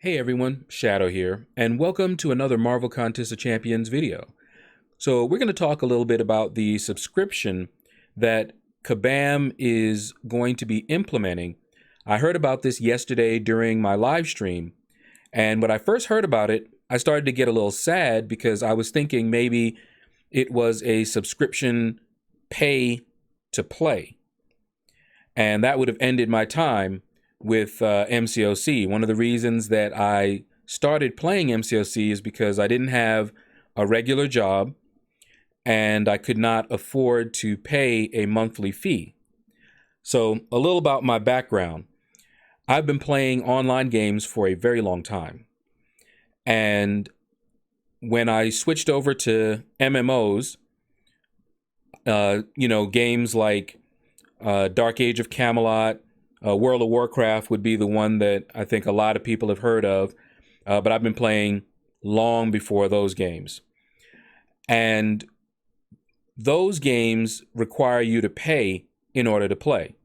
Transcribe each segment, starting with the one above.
Hey everyone, Shaedow here, and welcome to another Marvel Contest of Champions video. So we're going to talk a little bit about the subscription that Kabam is going to be implementing. I heard about this yesterday during my live stream, and when I first heard about it, I started to get a little sad because I was thinking maybe it was a subscription pay to play, and that would have ended my time with MCOC. One of the reasons that I started playing MCOC is because I didn't have a regular job and I could not afford to pay a monthly fee. So a little about my background. I've been playing online games for a very long time. And when I switched over to MMOs, games like Dark Age of Camelot, World of Warcraft would be the one that I think a lot of people have heard of, but I've been playing long before those games. And those games require you to pay in order to play.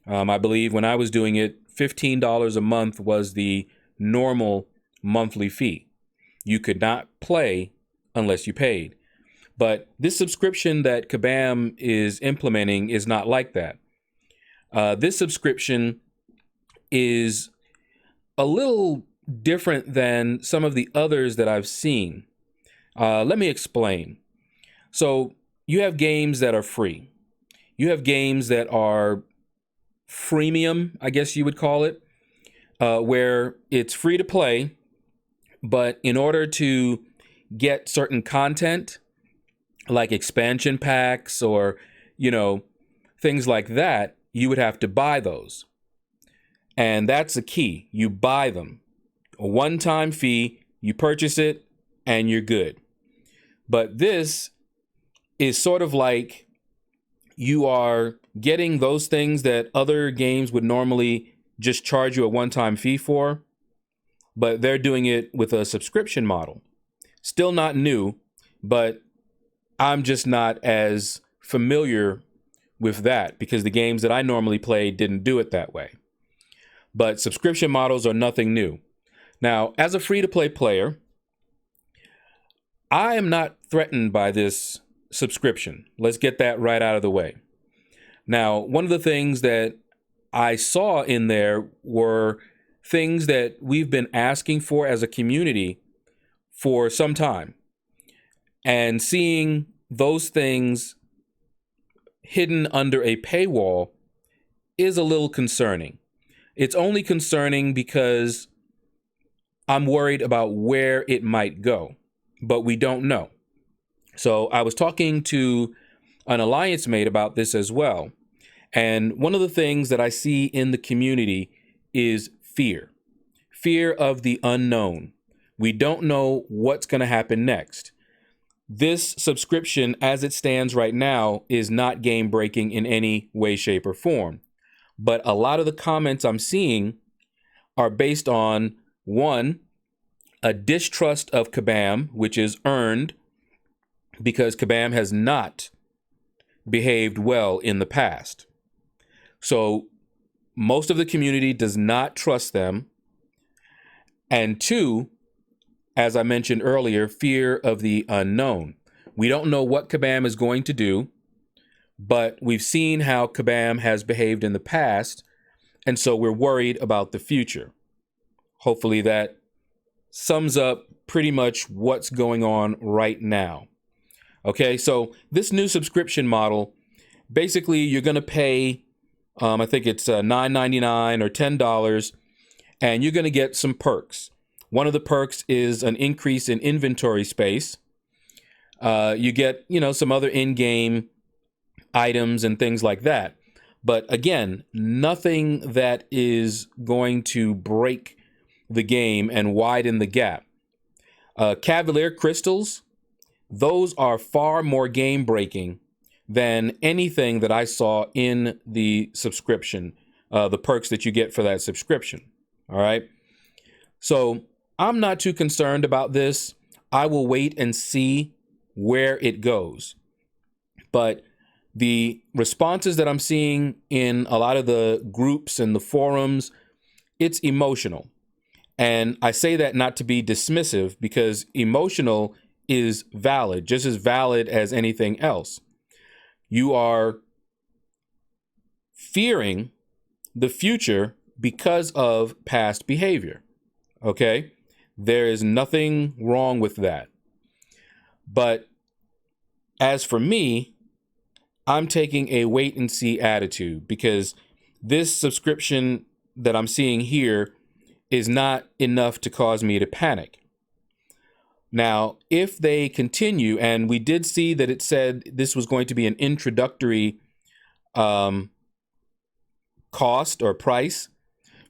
I believe when I was doing it, $15 a month was the normal monthly fee. You could not play unless you paid. But this subscription that Kabam is implementing is not like that. This subscription is a little different than some of the others that I've seen. Let me explain. So you have games that are free. You have games that are freemium, I guess you would call it, where it's free to play, but in order to get certain content, like expansion packs or, things like that, you would have to buy those. And that's the key. You buy them. A one-time fee, you purchase it, and you're good. But this is sort of like you are getting those things that other games would normally just charge you a one-time fee for, but they're doing it with a subscription model. Still not new, but I'm just not as familiar with that because the games that I normally play didn't do it that way. But subscription models are nothing new. Now, as a free-to-play player, I am not threatened by this subscription. Let's get that right out of the way. Now, one of the things that I saw in there were things that we've been asking for as a community for some time. And seeing those things hidden under a paywall is a little concerning. It's only concerning because I'm worried about where it might go, but we don't know. So I was talking to an alliance mate about this as well. And one of the things that I see in the community is fear. Fear of the unknown. We don't know what's going to happen next. This subscription, as it stands right now, is not game breaking in any way, shape, or form. But a lot of the comments I'm seeing are based on, one, a distrust of Kabam, which is earned because Kabam has not behaved well in the past. So most of the community does not trust them. And two, as I mentioned earlier, fear of the unknown. We don't know what Kabam is going to do, but we've seen how Kabam has behaved in the past, and so we're worried about the future. Hopefully that sums up pretty much what's going on right now. Okay, so this new subscription model, basically you're going to pay, I think it's $9.99 or $10, and you're going to get some perks. One of the perks is an increase in inventory space. You get, some other in-game items and things like that. But again, nothing that is going to break the game and widen the gap. Cavalier crystals, those are far more game breaking than anything that I saw in the subscription, the perks that you get for that subscription. All right. So I'm not too concerned about this. I will wait and see where it goes. But the responses that I'm seeing in a lot of the groups and the forums, it's emotional. And I say that not to be dismissive, because emotional is valid, just as valid as anything else. You are fearing the future because of past behavior. Okay? There is nothing wrong with that. But as for me, I'm taking a wait and see attitude, because this subscription that I'm seeing here is not enough to cause me to panic. Now, if they continue, and we did see that it said this was going to be an introductory cost or price,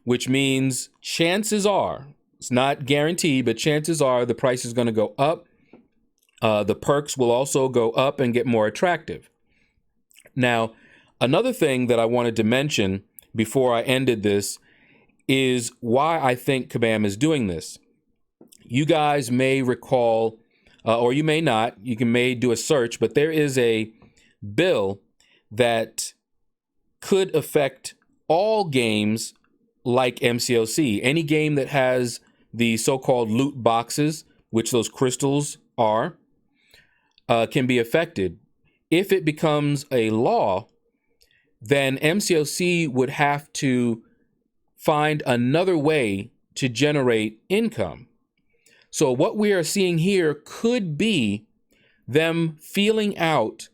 which means chances are, it's not guaranteed, but chances are the price is going to go up. The perks will also go up and get more attractive. Now, another thing that I wanted to mention before I ended this is why I think Kabam is doing this. You guys may recall, or you may not, may do a search, but there is a bill that could affect all games like MCOC. Any game that has the so-called loot boxes, which those crystals are, can be affected. If it becomes a law, then MCOC would have to find another way to generate income. So what we are seeing here could be them feeling out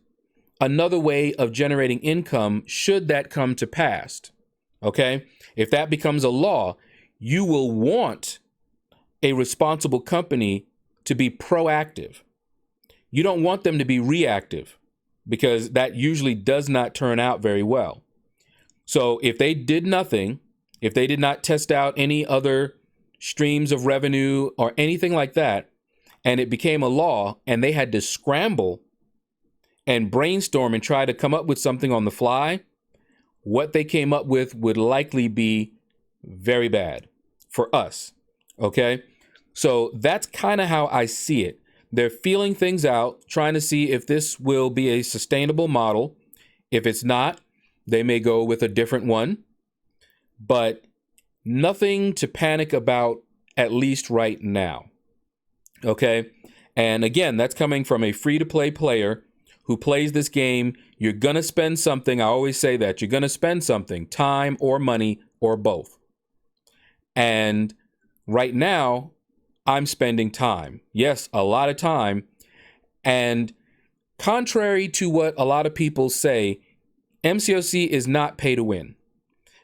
another way of generating income should that come to pass. Okay? If that becomes a law, you will want a responsible company to be proactive. You don't want them to be reactive, because that usually does not turn out very well. So if they did nothing, if they did not test out any other streams of revenue or anything like that, and it became a law and they had to scramble and brainstorm and try to come up with something on the fly, what they came up with would likely be very bad for us. Okay? So that's kind of how I see it. They're feeling things out, trying to see if this will be a sustainable model. If it's not, they may go with a different one. But nothing to panic about, at least right now. Okay? And again, that's coming from a free-to-play player who plays this game. You're going to spend something. I always say that. You're going to spend something, time or money or both. And right now, I'm spending time. Yes, a lot of time. And contrary to what a lot of people say, MCOC is not pay to win.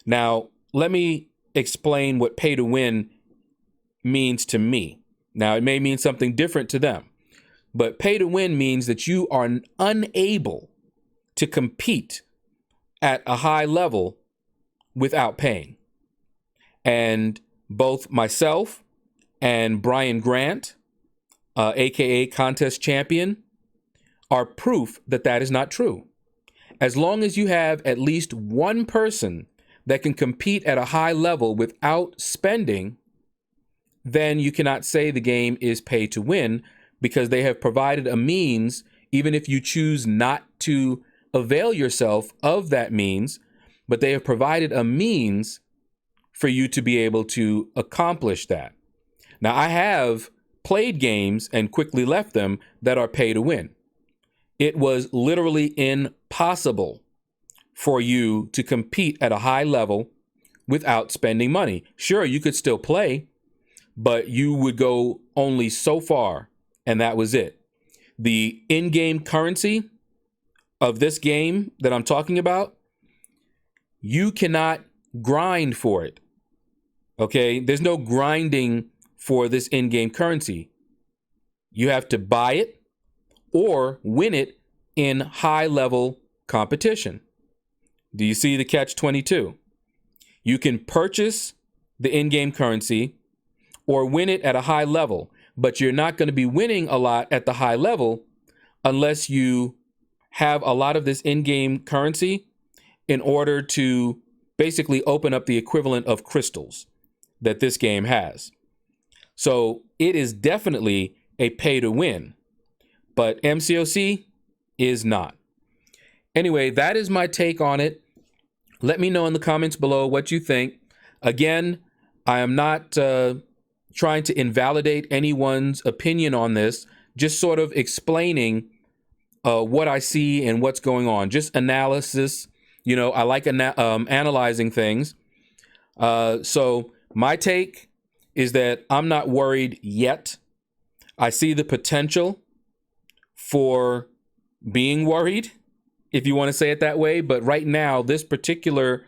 Now, let me explain what pay to win means to me. Now, it may mean something different to them, but pay to win means that you are unable to compete at a high level without paying. And both myself and Brian Grant, aka Contest Champion, are proof that that is not true. As long as you have at least one person that can compete at a high level without spending, then you cannot say the game is pay to win, because they have provided a means, even if you choose not to avail yourself of that means, but they have provided a means for you to be able to accomplish that. Now, I have played games and quickly left them that are pay to win. It was literally impossible for you to compete at a high level without spending money. Sure, you could still play, but you would go only so far, and that was it. The in-game currency of this game that I'm talking about, you cannot grind for it. Okay? There's no grinding for this in-game currency. You have to buy it or win it in high-level competition. Do you see the catch-22? You can purchase the in-game currency or win it at a high level, but you're not going to be winning a lot at the high level unless you have a lot of this in-game currency in order to basically open up the equivalent of crystals that this game has. So it is definitely a pay to win, but MCOC is not. Anyway, that is my take on it. Let me know in the comments below what you think. Again, I am not trying to invalidate anyone's opinion on this, just sort of explaining what I see and what's going on. Just analysis. You know, I like analyzing things. So my take is that I'm not worried yet. I see the potential for being worried, if you want to say it that way. But right now, this particular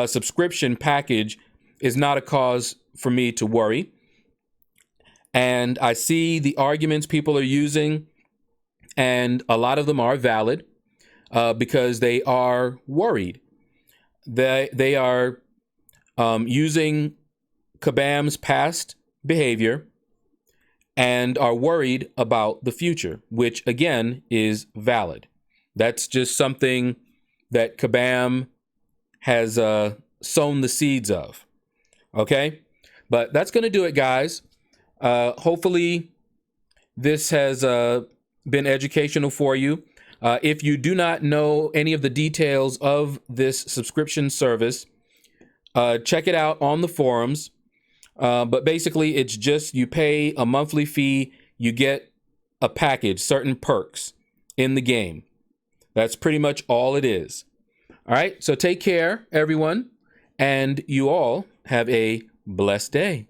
subscription package is not a cause for me to worry. And I see the arguments people are using, and a lot of them are valid because they are worried. They are using Kabam's past behavior and are worried about the future, which again is valid. That's just something that Kabam has sown the seeds of. Okay? But that's going to do it, guys. Hopefully this has been educational for you. If you do not know any of the details of this subscription service, check it out on the forums. But basically, it's just you pay a monthly fee, you get a package, certain perks in the game. That's pretty much all it is. All right, so take care, everyone, and you all have a blessed day.